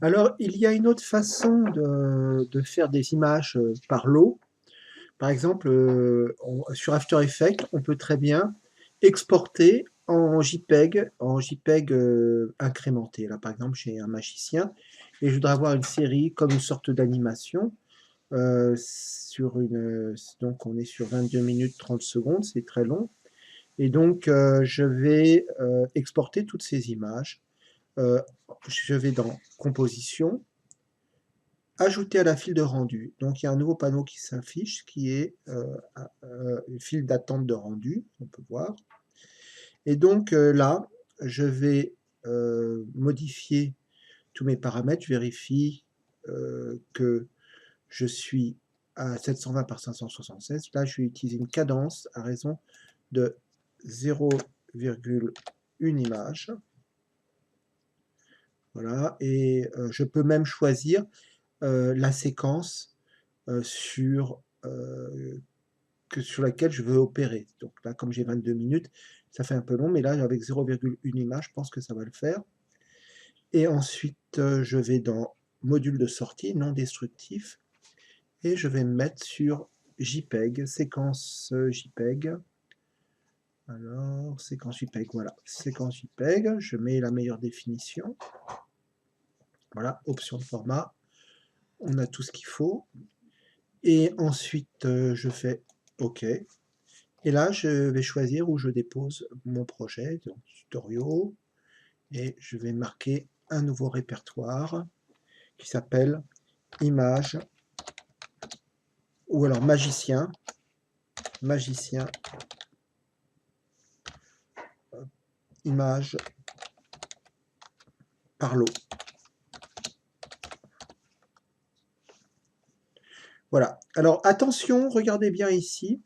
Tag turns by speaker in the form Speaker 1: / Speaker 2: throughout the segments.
Speaker 1: Alors, il y a une autre façon de faire des images par lot. Par exemple, sur After Effects, on peut très bien exporter en JPEG incrémenté. Là, par exemple, j'ai un magicien et je voudrais avoir une série comme une sorte d'animation sur une. Donc, on est sur 22 minutes 30 secondes, c'est très long. Et donc, je vais exporter toutes ces images. Euh, je vais dans Composition, ajouter à la file de rendu. Donc il y a un nouveau panneau qui s'affiche qui est une file d'attente de rendu, on peut voir. Et donc là, je vais modifier tous mes paramètres, je vérifie que je suis à 720 par 576. Là, je vais utiliser une cadence à raison de 0,1 image. Voilà, et je peux même choisir la séquence sur laquelle je veux opérer. Donc là, comme j'ai 22 minutes, ça fait un peu long, mais là, avec 0,1 image, je pense que ça va le faire. Et ensuite, je vais dans module de sortie, non destructif, et je vais me mettre sur JPEG, séquence JPEG. Alors, séquence JPEG, voilà, séquence JPEG, je mets la meilleure définition. Voilà, option de format, on a tout ce qu'il faut. Et ensuite, je fais OK. Et là, je vais choisir où je dépose mon projet, donc tutoriaux, et je vais marquer un nouveau répertoire qui s'appelle Images, ou alors Magicien, Magicien, Images par lot. Voilà. Alors attention, regardez bien ici.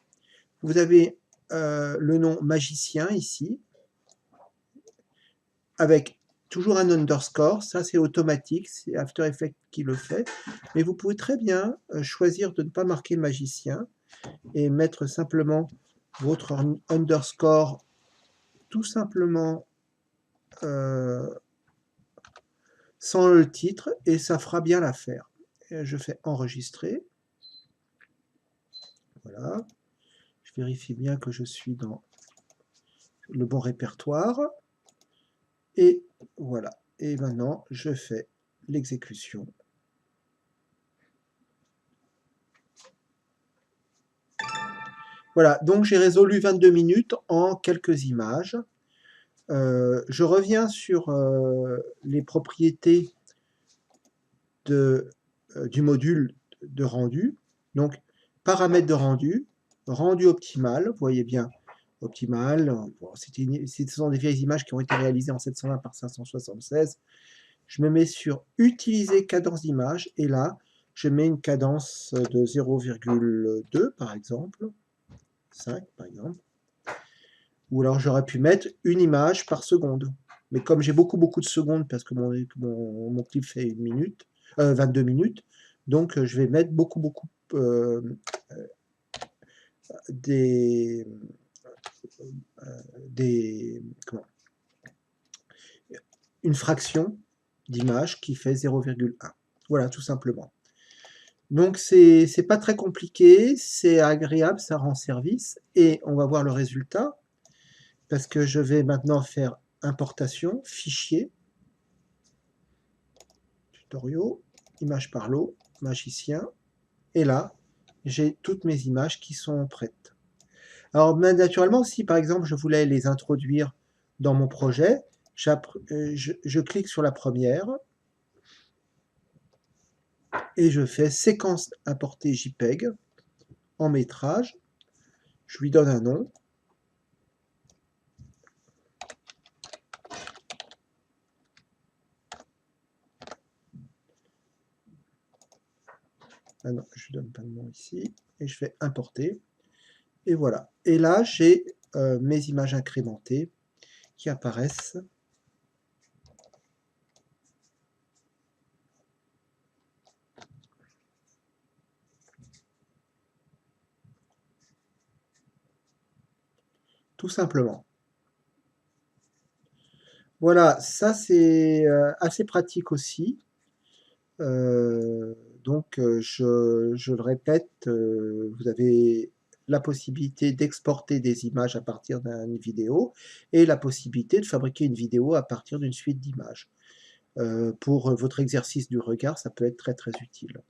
Speaker 1: Vous avez le nom Magicien ici, avec toujours un underscore. Ça, c'est automatique, c'est After Effects qui le fait. Mais vous pouvez très bien choisir de ne pas marquer Magicien et mettre simplement votre underscore tout simplement sans le titre et ça fera bien l'affaire. Je fais enregistrer. Voilà. Je vérifie bien que je suis dans le bon répertoire. Et voilà. Et maintenant, je fais l'exécution. Voilà, donc j'ai résolu 22 minutes en quelques images. Je reviens sur les propriétés du module de rendu. Donc, paramètres de rendu, rendu optimal, vous voyez bien, optimal, bon, ce sont des vieilles images qui ont été réalisées en 720 par 576. Je me mets sur utiliser cadence d'image, et là, je mets une cadence de 0,2 par exemple, 5 par exemple, ou alors j'aurais pu mettre une image par seconde. Mais comme j'ai beaucoup de secondes, parce que mon clip fait 22 minutes, donc je vais mettre beaucoup des, comment, une fraction d'image qui fait 0,1. Voilà, tout simplement. Donc c'est pas très compliqué, c'est agréable, ça rend service, et on va voir le résultat, parce que je vais maintenant faire importation, fichier, tutoriaux, image par lot, magicien, et là, j'ai toutes mes images qui sont prêtes. Alors, naturellement, si par exemple je voulais les introduire dans mon projet, je clique sur la première et je fais séquence importer JPEG en métrage. Je lui donne un nom. Ah non, je lui donne pas de nom ici. Et je fais importer. Et voilà. Et là, j'ai mes images incrémentées qui apparaissent. Tout simplement. Voilà, ça c'est assez pratique aussi. Je le répète, vous avez la possibilité d'exporter des images à partir d'une vidéo et la possibilité de fabriquer une vidéo à partir d'une suite d'images. Pour votre exercice du regard, ça peut être très très utile.